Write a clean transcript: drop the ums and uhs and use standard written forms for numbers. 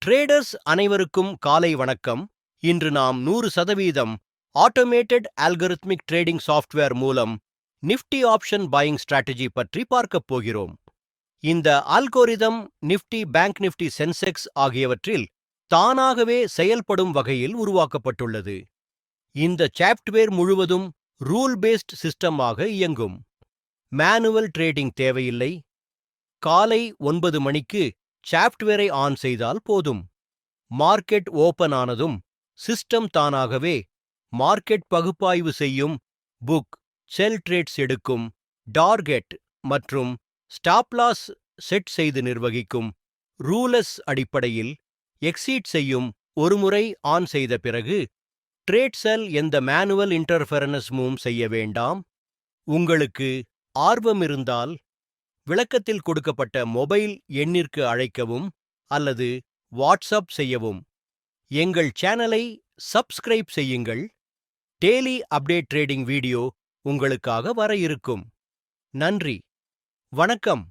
Traders அனைவருக்கும் காலை வணக்கம். இன்று நாம் 100% ஆட்டோமேட்டட் அல்கரித்மிக் ட்ரேடிங் சாஃப்ட்வேர் மூலம் நிஃப்டி ஆப்ஷன் பையிங் ஸ்ட்ராட்டஜி பற்றி பார்க்கப் போகிறோம். இந்த algorithm Nifty, bank Nifty, Sensex ஆகியவற்றில் தானாகவே செயல்படும் வகையில் உருவாக்கப்பட்டுள்ளது. இந்த சாஃப்ட்வேர் முழுவதும் ரூல் பேஸ்ட் சிஸ்டமாக இயங்கும். மேனுவல் ட்ரேடிங் தேவையில்லை. காலை 9 மணிக்கு சாஃப்ட்வேரை ஆன் செய்தால் போதும். மார்க்கெட் ஓபன் ஆனதும் சிஸ்டம் தானாகவே மார்க்கெட் பகுப்பாய்வு செய்யும், புக், செல் ட்ரேட்ஸ் எடுக்கும், டார்கெட் மற்றும் ஸ்டாப் லாஸ் செட் செய்து நிர்வகிக்கும். ரூலஸ் அடிப்படையில் எக்ஸீட் செய்யும். ஒருமுறை ஆன் செய்த பிறகு ட்ரேட் செல் எந்த மேனுவல் இன்டர்ஃபெரன்ஸும் செய்ய வேண்டாம். உங்களுக்கு ஆர்வம் இருந்தால் விளக்கத்தில் கொடுக்கப்பட்ட மொபைல் எண்ணிற்கு அழைக்கவும் அல்லது வாட்ஸ்அப் செய்யவும். எங்கள் சேனலை சப்ஸ்கிரைப் செய்யுங்கள். டெய்லி அப்டேட் ட்ரேடிங் வீடியோ உங்களுக்காக வர இருக்கும். நன்றி, வணக்கம்.